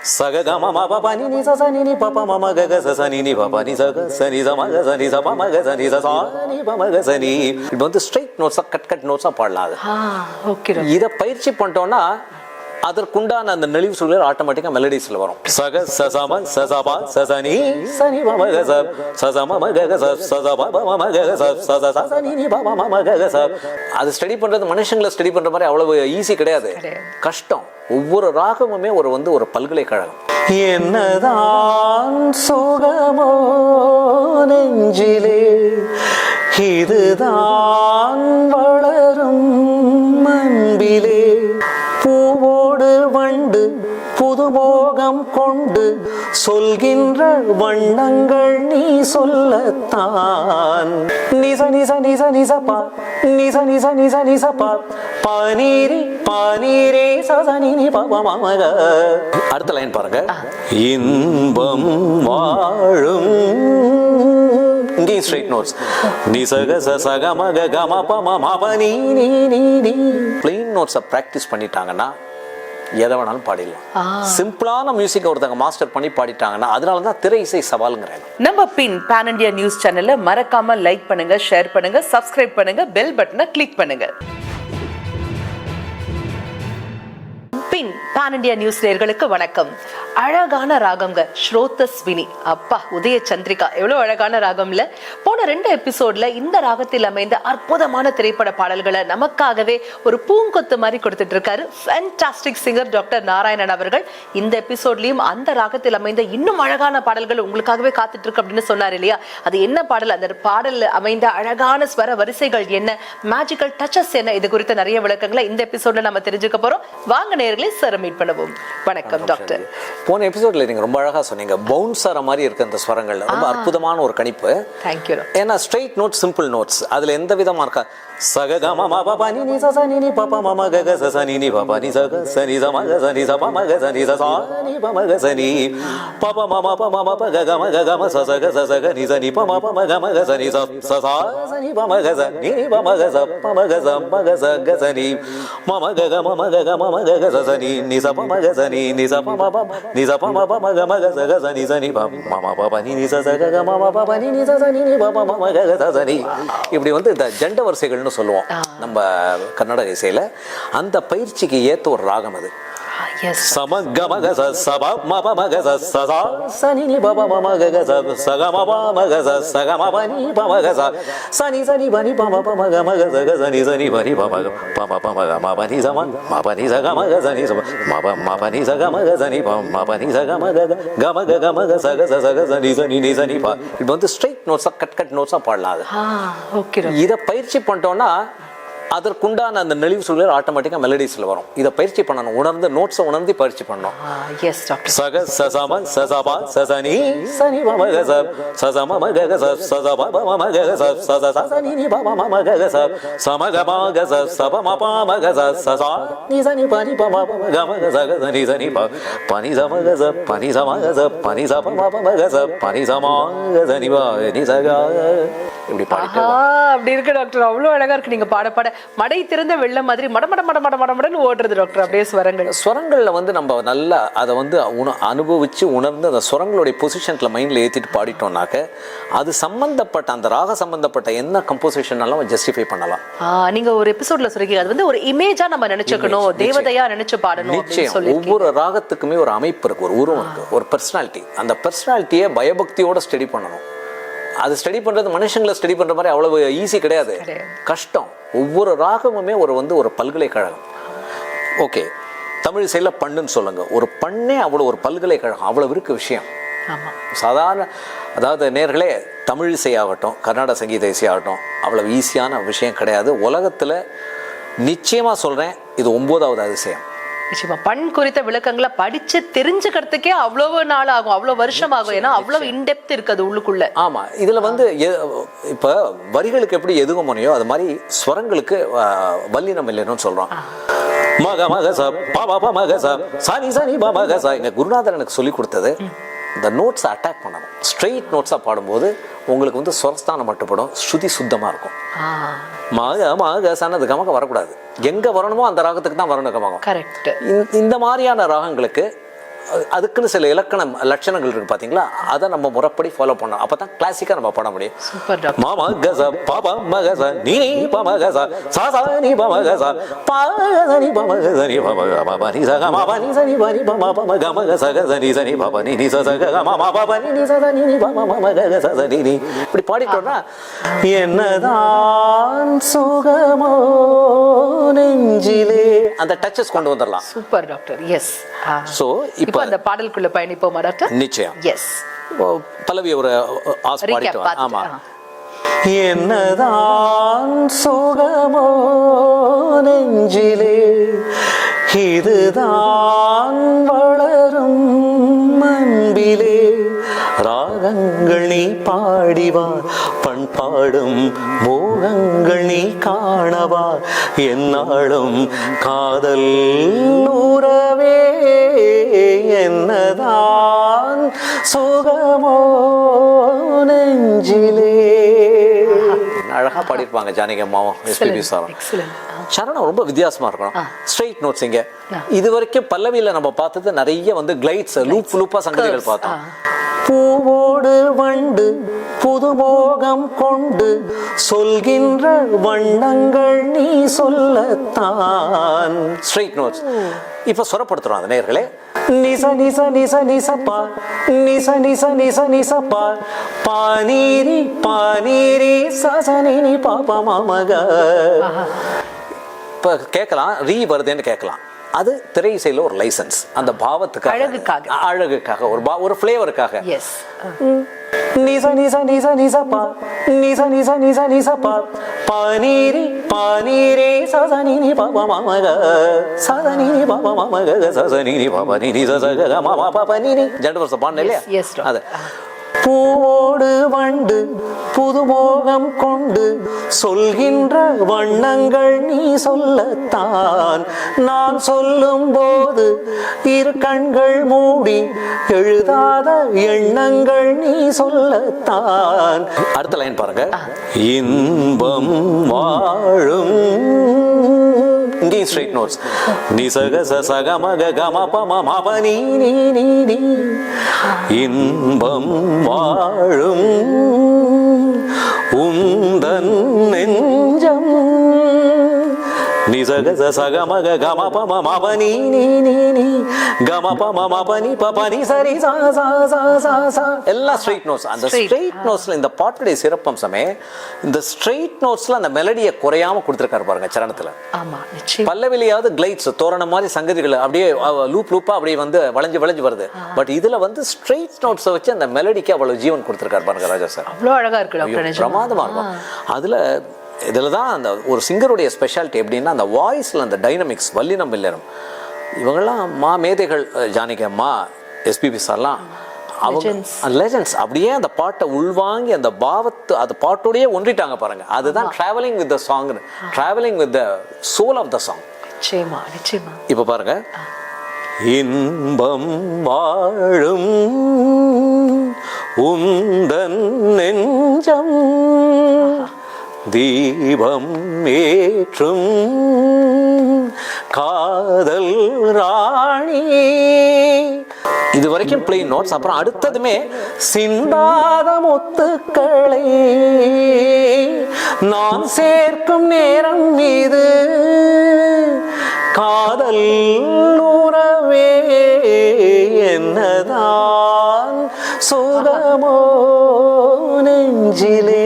சக கம மப பனி நி ச நி நி பப மம க க ச நி நி பப நி ச க ச நி ச ம க ச நி ச ப ம க ச நி ச ச நி ப ம க ச நி. இது வந்து ஸ்ட்ரைட் நோட்ஸா கட் நோட்ஸா பாடலாம். அது ஓகே. இதை பயிற்சி பண்ணிட்டோம்னா அதற்குண்டான அந்த நெளிவு சுழிகள் ஆட்டோமேட்டிக்கா மெலடிஸ்ல வரும். சக சசம சசபா சசனி சனி பம க ச சசம ம க க ச சசபா பம ம க க ச சச சசனி நி பம ம க க ச. அது ஸ்டடி பண்றது மனுஷங்களை ஸ்டடி பண்ற மாதிரி அவ்வளவு ஈஸி கிடையாது, கஷ்டம். ஒவ்வொரு ராகமுமே ஒரு பல்கலைக்கழகம். என்னதான் சுகமோ நெஞ்சிலே இதுதான் வளரும் அன்பிலே பூவோடு வண்டு புதுமோகம் கொண்டு சொல்கின்ற வண்ணங்கள் நீ சொல்லத்தான். நிச நிச நிச நிசப்பா நிச நிச நிச நிசப்பா பனீரி பனீரே சசனி பபமக. அடுத்த லைன் பாருங்க. இன்பம் வாழும், இங்கே ஸ்ட்ரைட் நோட்ஸ். நிசக சக மக கம பம மப நீ நீ நீ நீ. பிளெயின் நோட்ஸை பிராக்டிஸ் பண்ணிட்டாங்கன்னா எதை வேணாலும் பாடிடலாம். சிம்பிளான மியூசிக் ஒருத்தங்க மாஸ்டர் பண்ணி பாடிட்டாங்கன்னா அதனாலதான் திரை இசை சவாலுங்கிறாங்க. நம்ம பின் பேன் இண்டியா நியூஸ் சேனலை மறக்காம லைக் பண்ணுங்க, ஷேர் பண்ணுங்க, சப்ஸ்கிரைப் பண்ணுங்க, பெல் பட்டனை கிளிக் பண்ணுங்க. பின் பேன் இண்டியா நியூஸ் நேயர்களுக்கு வணக்கம். அழகான ராகம்ங்க, ஸ்ரோதஸ்வினி. அப்பா, உதய சந்திரிகா, எவ்வளவு அழகான ராகம்ல. போன 2 எபிசோட்ல இந்த ராகத்தில் அமைந்த அற்புதமான திரைப்பட பாடல்களை நமக்காகவே ஒரு பூங்கொத்து மாதிரி கொடுத்துட்டு இருக்காரு ஃபேண்டாஸ்டிக் சிங்கர் டாக்டர் நாராயணன் அவர்கள். இந்த எபிசோட்லயும் அந்த ராகத்தில் அமைந்த இன்னும் அழகான பாடல்கள் உங்களுக்காகவே காத்துட்டு இருக்கு அப்படின்னு சொன்னார் இல்லையா? அது என்ன பாடல், அந்த பாடல் அமைந்த அழகான ஸ்வர வரிசைகள் என்ன, மேஜிக்கல் டச்சஸ் என்ன, இது குறித்த நிறைய விளக்கங்களை இந்த எபிசோட்ல நம்ம தெரிஞ்சுக்க போறோம். வாங்க நேயர்களே, சார் மீட் பண்ணுவோம். வணக்கம் டாக்டர். போன எபிசோட்ல நீங்க ரொம்ப அழகா சொன்னீங்க. பவுன்சர் மாதிரி இருக்க அந்த ஸ்வரங்கள் ரொம்ப அற்புதமான ஒரு கணிப்பு. தேங்க்யூ. ஏன்னா ஸ்ட்ரைட் நோட், சிம்பிள் நோட்ஸ், அதுல எந்த விதமா இருக்கா. சக க ம ப ப நி ச ச நி நி ப ப ம ம க க ச ச நி நி ப ப நி ச க ச நி ச ம க ச நி ச ப ம க ச நி ச ச நி ப ம க ச நி ப ப ம ம ப ம ம ப க க ம க க ம ச ச க ச ச க நி ச நி ப ம ப ம க ம க ச நி ச ச ச ச நி ப ம க ச நி ப ம க ச ப ம க ச ம க ச க ச நி ம ம க க ம ம க க ம ம க க ச ச நி நி ச ப ம க ச நி நி ச ப ம ப நி ச ப ம ப ம க ம க ச க ச நி ச நி ப ம ம ப ப நி நி ச ச க க ம ம ப ப நி நி ச ச நி நி ப ப ம ம க க ச ச நி. இப்படி இந்த ஜண்ட வரிசைகள்னு சொல்லுவோம் நம்ம கர்நாடக இசையில. அந்த பயிற்சிக்கு ஏத்த ஒரு ராகம் அது. சம க ம க ச ச ப ம ப ம க ச ச ச ச நி நி ப ப ம ம க க ச ச க ம ப ம க ச ச க ம ப நி ப ம க ச ச நி ச நி ப நி ப ம ப ம க ம க ச க ச நி ச நி ப நி ப ம க ப ம ப ம க ம ப நி ச ம ம ப நி ச க ம க ச நி ச ம ப ம ப நி ச க ம க ச நி ப ம ப நி ச க ம க க ம க க ம க ச க ச ச க ச நி ச நி நி ச நி ப. இது ஸ்ட்ரைட் நோட்ஸா கட் நோட்ஸா பாடலாம். அது ஓகே. இதை பயிற்சி பண்ணிட்டோம்னா அதற்குண்டான அந்த நெளிவு சுழிகள் ஆட்டோமேட்டிக்கா மெலடிஸ்ல வரும். இதை பயிற்சி பண்ணணும், உணர்ந்து நோட்ஸை உணர்ந்து பயிற்சி பண்ணணும். Yes doctor. சக சசம சசபா சசனி சனி பம க ச சசம ம க க ச சசபா பம ம க க ச சச சசனி நி பம ம ம க க ச சம க ம க ச சப ம ப ம க ச சச நி சனி ப நி ப ம ப க ம க ச க ச நி சனி ப ப நி ச ம க ச ப நி ச ம க ச ப நி ச ப ம ப ம க ச ப நி ச ம க ச நி ப நி ச க. இப்படி பாடிட்டு அப்படி இருக்கு டாக்டர். அவ்வளவு அழகா இருக்கு. நீங்க பாட பாட மடை திறந்த வெள்ள மாதிரி மட மட மட மட மடன்னு ஓடுறது டாக்டர். அப்படியே ஸ்வரங்கள்ல நம்ம நல்லா அதை அனுபவிச்சு உணர்ந்து அந்த ஸ்வரங்களுடைய பொசிஷன்ல மைண்ட்ல ஏத்திட்டு பாடிட்டோம்னாக்க அது சம்பந்தப்பட்ட அந்த ராக சம்பந்தப்பட்ட என்ன கம்போசிஷன் எல்லாம் ஜஸ்டிஃபை பண்ணலாம். நீங்க ஒரு எபிசோட்ல சொல்றீங்க, அது ஒரு இமேஜா நம்ம நினைச்சுக்கணும், தேவதையா நினைச்சு பாடணும். நிச்சயம் ஒவ்வொரு ராகத்துக்குமே ஒரு அமைப்பு இருக்கு, ஒரு உருவம் இருக்கு, ஒரு பர்சனாலிட்டி. அந்த பர்சனாலிட்டியை பயபக்தியோட ஸ்டடி பண்ணணும். அது ஸ்டடி பண்றது மனுஷங்களை ஸ்டடி பண்ற மாதிரி அவ்வளவு ஈஸி கிடையாது, கஷ்டம். ஒவ்வொரு ராகமுமே ஒரு பல்கலைக்கழகம். ஓகே, தமிழ் இசையில பண்ணுன்னு சொல்லுங்க. ஒரு பண்ணே அவ்வளவு ஒரு பல்கலைக்கழகம், அவ்வளவு இருக்கு விஷயம். சாதாரண அதாவது நேர்களே, தமிழ் இசையாகட்டும் கர்நாடக சங்கீத இசையாகட்டும் அவ்வளவு ஈஸியான விஷயம் கிடையாது. உலகத்துல நிச்சயமா சொல்றேன், இது 9வது அதிசயம். நிச்சயமா பண் குறித்த விளக்கங்களை படிச்சு தெரிஞ்சுக்கிறதுக்கே அவ்வளவு நாள் ஆகும், அவ்வளவு வருஷம் ஆகும். ஏன்னா அவ்வளவு இன்டெப்த் இருக்குது உள்ளுக்குள்ள. ஆமா, இதுல இப்ப வரிகளுக்கு எப்படி எதுவும் முனையோ அது மாதிரி ஸ்வரங்களுக்கு வல்லினம் இல்லைன்னு சொல்றோம். மக மக ச ப ப மக ச சனி சனி ப மக ச. எங்க குருநாதர் எனக்கு சொல்லி கொடுத்தது, இந்த நோட்ஸை அட்டாக் பண்ணணும். ஸ்ட்ரெயிட் நோட்ஸா பாடும்போது உங்களுக்கு ஸ்வரஸ்தானம் மட்டுப்படும், ஸ்ருதி சுத்தமா இருக்கும். மக மக சனது கமக வரக்கூடாது, எங்க வரணுமோ அந்த ராகத்துக்கு தான் வரணும் கமகம். கரெக்ட். இந்த மாதிரியான ராகங்களுக்கு அதுக்குன்னு சில இலக்கணம் லட்சணங்கள் இருக்கு பாத்தீங்களா, அதை நம்ம முறைப்படி ஃபாலோ பண்ணோம். அப்பதான் கிளாசிக்கா நம்ம பாட முடியும். Super doctor. மாமா கச பாபா மகச நீ பம கச சாசா நீ பம கச பாசனி பம கசனி பம பம நீ சக மாபா நீ சனி பனி பம பம கம கச கசனி சனி பம நீ ச சக மாமா பம நீ ச நீ பம பம கச சனி நீ இப்படி பாடிட்டோம்னா என்னதான் சுகமோ நெஞ்சிலே அந்த டச்சஸ் கொண்டு வந்துடலாம். Super doctor. எஸ். சோ இப்போ அந்த பாடலுக்குள்ள பயணிப்போமா டாக்டர்? நிச்சயம். எஸ். பல்லவி ஒரு ஆஸ் பாடிட்டு வா. ஆமா. ஆ. என்னதான் சுகமோ நெஞ்சிலே இதுதான் வளரும் அன்பிலே ராகங்கள் நீ பாடிவா பண்பாடும் மோகங்கள் நீ காணவா என்னாலும் காதல் உறவே என்னதான் சுகமோ நெஞ்சிலே. அழகா பாடிருப்பாங்க ஜானகி அம்மாவும் எஸ்பிபி சாரும். சரணம் ரொம்ப வித்தியாசமா இருக்கணும். Straight notes. இங்க இது வரைக்கும் பல்லவியில நம்ம பார்த்தது நிறைய வந்து கிளைட்ஸ் லூப்பா சங்கதிகள் பார்த்தோம். பூவோடு வண்டு புதுமோகம் கொண்டு சொல்கின்ற வண்ணங்கள் நீ சொல்லத்தான். Straight notes. இப்ப சொரப்படுத்துறோம் அந்த நேயர்களே. நிச நிச நிச நிசப்பா நிச நிச நிச நிசப்பா பானீரி பானீரி சசனி பாபா மாமக. இப்ப கேட்கலாம் ரீ வருதுன்னு கேட்கலாம். அது திரை இசையில ஒரு லைசன்ஸ், அந்த பாவத்துக்காக, அழகுக்காக, ஒரு ஃப்ளேவருக்காக. எஸ். நிச நிச நிச நிசப்பா நிச நிச நிச நிசப்பா பானீரி பானீரி சசனி பாபா மாமக சசனி பாபா மாமக சசனி பாபா நீ சசக மாமா பாபா நீ ஜெண்டர்ஸ் பாடணும் இல்லையா? அது பூவோடு வண்டு புதுமோகம் கொண்டு சொல்கின்ற வண்ணங்கள் நீ சொல்லத்தான் நான் சொல்லும் போது இரு கண்கள் மூடி எழுதாத எண்ணங்கள் நீ சொல்லத்தான். அடுத்த லைன் பாருங்க. இன்பம் வாழும். இங்கேயும் ஸ்ட்ரெயிட் நோட்ஸ். நிசக சக மக கம பம மப நீ நீ நீ நீ. இன்பம் வாழும் உந்தன் நெஞ்சம். நிசக சக மக கம பம மப நீ நீ நீ நீ கம பம மப நீ பப நீ சரி சா சா சா சா சா. எல்லாம் ஸ்ட்ரெயிட் நோட்ஸ். அந்த ஸ்ட்ரெயிட் நோட்ஸ்ல இந்த பாட்டுடைய சிறப்பம்சமே இந்த ஸ்ட்ரெயிட் நோட்ஸ்ல அந்த மெலடியை குறையாம கொடுத்துருக்காரு பாருங்க சரணத்துல. ஆமா நிச்சயம். பல்லவிலையாவது கிளைட்ஸ் தோரணம் மாதிரி சங்கதிகள் அப்படியே லூப்பா அப்படியே வந்து வளைஞ்சு வளைஞ்சு வருது. பட் இதுல வந்து ஸ்ட்ரெயிட் நோட்ஸை வச்சு அந்த மெலடிக்கு அவ்வளவு ஜீவன் கொடுத்துருக்காரு பாருங்க ராஜா சார். அவ்வளவு அழகா இருக்கு டாக்டர். பிரமாதமா இருக்கும். அதுல இதுல தான் அந்த ஒரு சிங்கருடைய ஸ்பெஷாலிட்டி எப்படின்னா அந்த வாய்ஸ்ல அந்த டைனமிக்ஸ் வல்லினம் வில்லனம் இவங்கெல்லாம் மேதைகள். ஜானகி அம்மா எஸ்பிபி சார்லாம் அவங்க லெஜெண்ட்ஸ். அப்படியே அந்த பாட்டை உள்வாங்கி அந்த பாவத்து அந்த பாட்டோடயே ஒன்றிட்டாங்க பாருங்க. அதுதான் travelling with the song, travelling with the soul of the song. நிச்சயமா நிச்சயமா. இப்ப பாருங்க. இன்பம் வாழும் உந்தன் நெஞ்சம் தீபம் ஏற்றும் காதல் ராணி. இது வரைக்கும் பிளெயின் நோட்ஸ். அப்புறம் அடுத்ததுமே சிந்தாத முத்துக்களை நான் சேர்க்கும் நேரம் மீது காதல் உறவே என்னதான் சுகமோ நெஞ்சிலே.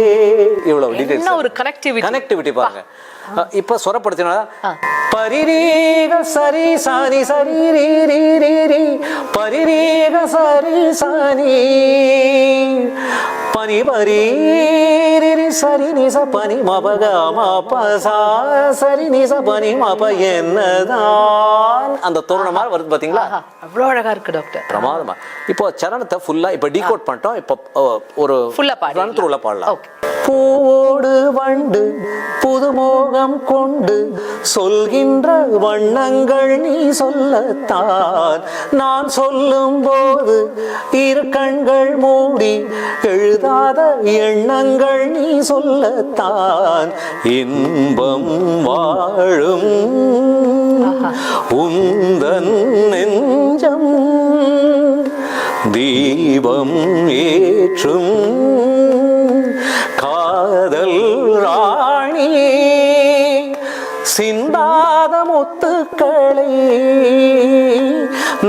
இவ்வளவு டீடைல்ஸ். ஒரு கனெக்டிவிட்டி பாருங்க. இப்ப சொரப்படுத்தினா பரிரீக சரி சாரி சரி ரீ ரீ ரீ ரீ பரிரீக சரி சாரி பனி பரி சரி நிச பனி மபக மபசா சரி நிச பனி மப என்னதான் அந்த தோரணமா வருது பாத்தீங்களா? அவ்வளவு அழகா இருக்கு டாக்டர். பிரமாதமா. இப்போ சரணத்தை ஃபுல்லா இப்ப டீகோட் பண்ணிட்டோம். இப்போ ஒரு ஃபுல்லா ரன் த்ரூல பாடலாம். பூவோடு வண்டு புதுமோகம் கொண்டு சொல்கின்ற வண்ணங்கள் நீ சொல்லத்தான் நான் சொல்லும் போது இரு கண்கள் மூடி எழுதாத எண்ணங்கள் நீ சொல்லத்தான் இன்பம் வாழும் உந்தன் நெஞ்சம் தீபம் ஏற்றும் காதல் ராணி சிந்தாத முத்துக்களை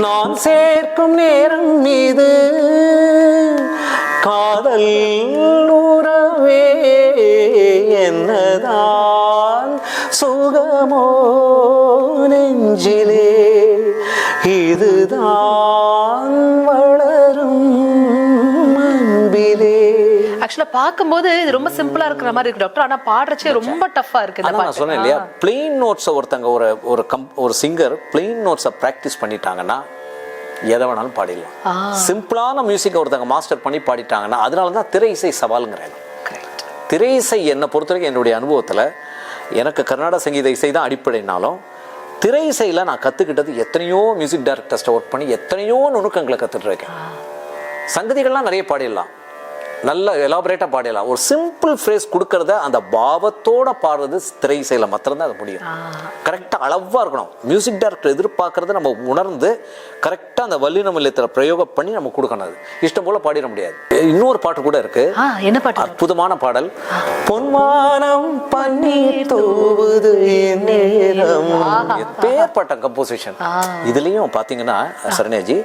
நான் சேர்க்கும் நேரம் மீது காதல் உறவே என்னதான் சுகமோ நெஞ்சிலே இதுதான் வளரும் அன்பிலே. ஆக்சுவலா பார்க்கும்போது இது ரொம்ப சிம்பிளா இருக்கிற மாதிரி இருக்கு டாக்டர், ஆனா பாடுறச்சே ரொம்ப டஃபா இருக்கு இந்த நான் பாட்டு. சொன்னேன் இல்லையா, பிளெயின் நோட்ஸை ஒருத்தங்க ஒரு சிங்கர் பிளெயின் நோட்ஸை ப்ராக்டிஸ் பண்ணிட்டாங்கன்னா எதை வேணாலும் பாடிடலாம். சிம்பிளான மியூசிக் ஒருத்தங்க மாஸ்டர் பண்ணி பாடிட்டாங்கன்னா அதனால தான் திரை இசை சவாலுங்கிறேன். திரை இசை என்னை பொறுத்த வரைக்கும் என்னுடைய அனுபவத்தில் எனக்கு கர்நாடக சங்கீத இசை தான் அடிப்படைனாலும் திரை இசையில் நான் கற்றுக்கிட்டது எத்தனையோ மியூசிக் டைரக்டர்ஸ்ட்டை ஒர்க் பண்ணி எத்தனையோ நுணுக்கங்களை கற்றுட்டு இருக்கேன். சங்கதிகள்லாம் நிறைய பாடிடலாம், நல்ல எலாபரேட்டாக பாடிடலாம். ஒரு சிம்பிள் ஃப்ரேஸ் கொடுக்கறத அந்த பாவத்தோட பாடுறது திரை இசையில் மாத்திரம்தான் அது முடியும். கரெக்டாக அளவாக இருக்கணும். மியூசிக் டைரக்டர் எதிர்பார்க்கறத நம்ம உணர்ந்து கரெக்டாக அந்த வல்லின நிலையத்தில் பிரயோகம் பண்ணி நம்ம கொடுக்கணும். அது இஷ்டம் போல பாடிட முடியாது. இன்னொரு பாட்டு கூட இருக்கு, என்ன பாட்டு? அற்புதமான பாடல். பொன்வானம் பன்னீர் தூவுது நேரம். பேர்பட்ட கம்போசிஷன். இதுலயும் பாத்தீங்கன்னா சரண்யாஜி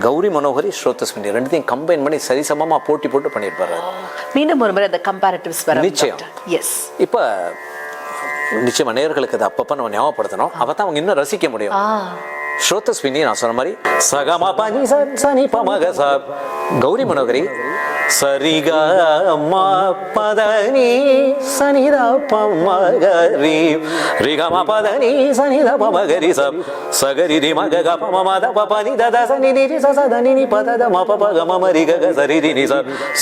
கௌரி மனோகரி ஸ்ரோதஸ்வினி ரெண்டுத்தையும் கம்பைன் பண்ணி சரிசமமா போட்டி போட்டு பண்ணியிருப்பாரு. மீண்டும் ஒரு முறை அந்த கம்பேரிட்டிவ்ஸ் வர நிச்சயம். எஸ், இப்ப நிச்சயமா நேயர்களுக்கு அதை அப்பப்ப நம்ம ஞாபகப்படுத்தணும், அப்பதான் அவங்க இன்னும் ரசிக்க முடியும். ஸ்ரோதஸ்வினி நான் சொன்ன மாதிரி சகமா பனி சனி பமக ச, கௌரி மனோகரி சரிக மா பதனி சனித பமகரி ரிகம பதனி சனித பமகரி சப் சகரி ரி மக க பம மத பபனி தத சனி ரி ச சதனி நி பத த ம பப க ம ரி க க சரி ரி நி ச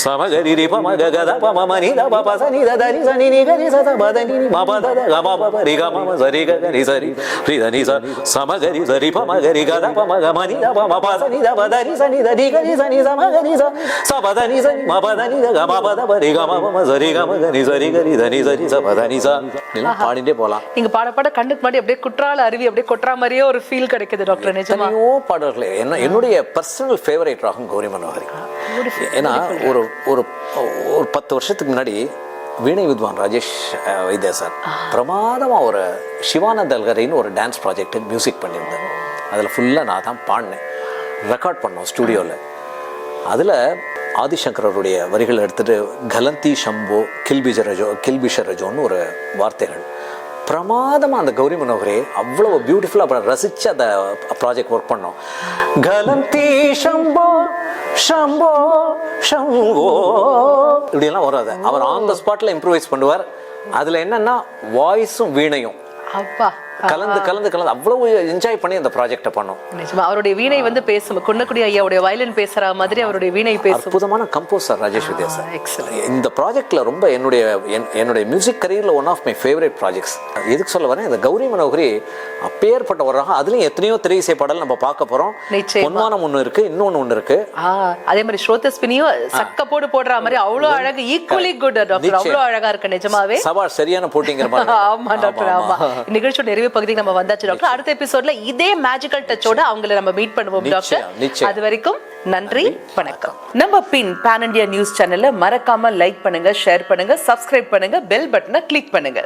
சமகரி ரி பம க க த பம ம நி த பப சனி த த ரி சனி நி க ரி ச த பதனி நி ம பத த க ம பப ரி க ம சரி க க ரி சரி ரி த நி ச சமகரி சரி பம கரி க த பம க ம நி த பம ப சனி த பத ரி சனி த ரி க ரி சனி சமகரி ச ச பத நி ச ம பத நி த க ம பத ப ரி க ம ம சரி க ம க நி சரி க ரி த நி சரி ச பத நி ச எல்லாம் பாடிட்டே போலாம். நீங்க பாட பாட கண்ணுக்கு முன்னாடி அப்படியே குற்றால அருவி அப்படியே கொட்டுற மாதிரியே ஒரு ஃபீல் கிடைக்குது டாக்டர். நிஜமா எத்தனையோ பாடல்களே என்னுடைய பர்சனல் ஃபேவரேட் ராகம் கௌரி மனோகரி. ஏன்னா ஒரு ஒரு ஒரு 10 வருஷத்துக்கு முன்னாடி வீணை வித்வான் ராஜேஷ் வைத்தியா சார் பிரமாதமா ஒரு சிவானந்த் அல்கரின்னு ஒரு டான்ஸ் ப்ராஜெக்ட் மியூசிக் பண்ணியிருந்தேன். அதில் ஃபுல்லாக நான் தான் பாடினேன், ரெக்கார்ட் பண்ணோம் ஸ்டூடியோவில். அதில் ஆதிசங்கரருடைய வரிகள் எடுத்துட்டு கலந்தி ஷம்போ கில்பிஷரஜோன்னு ஒரு வார்த்தைகள் பிரமாதமாக அந்த கௌரி மனோகரே அவ்வளவு பியூட்டிஃபுல்லாக ரசித்து அந்த ப்ராஜெக்ட் ஒர்க் பண்ணோம். கலந்தி ஷம்போ ஷம்போ ஷம்போ இப்படியெல்லாம் வரும். அதை அவர் ஆன் த ஸ்பாட்டில் இம்ப்ரூவைஸ் பண்ணுவார். அதில் என்னென்னா வாய்ஸும் வீணையும் அப்பா கலந்து கலந்து கலந்து அவ்வளவு என்ஜாய் பண்ணி அந்த ப்ராஜெக்டை பண்ணோம். நிஜமா அவருடைய வீணை வந்து பேசும், குன்னக்குடி ஐயாவுடைய வயலின் பேசுற மாதிரி அவருடைய வீணை பேசும். அற்புதமான composer Rajesh Vidya sir. Excellent. இந்த ப்ராஜெக்ட்ல ரொம்ப என்னுடைய மியூசிக் கரியர்ல one of my favourite projects. எதுக்கு சொல்ல வரேன், இந்த கௌரி மனோகரி அப்பேற்பட்ட ஒரு ராகம். அதுலயும் எத்தனையோ திரை இசை பாடல் நம்ம பார்க்க போறோம். பொன்வானம் ஒண்ணு இருக்கு, இன்னொன்னு ஒண்ணு இருக்கு. அதே மாதிரி ஸ்ரோதஸ்வினியும் சக்க போடு போடுற மாதிரி அவ்வளவு அழகு, ஈக்குவலி குட் டாக்டர். அவ்வளவு அழகா இருக்கு நிஜமாவே. சவால் சரியான போட்டிங்கிற மாதிரி. ஆமா டாக்டர், ஆமா. நிகழ்ச்சியோட நிறைவு பகுதிக்கு நம்ம வந்தாச்சு டாக்டர். அடுத்த எபிசோட்ல இதே மேஜிக்கல் டச்சோட அவங்களை நம்ம மீட் பண்ணுவோம் டாக்டர். அது வரைக்கும் நன்றி, வணக்கம். நம்ம பின் பேன் இந்தியா நியூஸ் சேனல்ல மறக்காம லைக் பண்ணுங்க, ஷேர் பண்ணுங்க, சப்ஸ்கிரைப் பண்ணுங்க, பெல் பட்டனை கிளிக் பண்ணுங்க.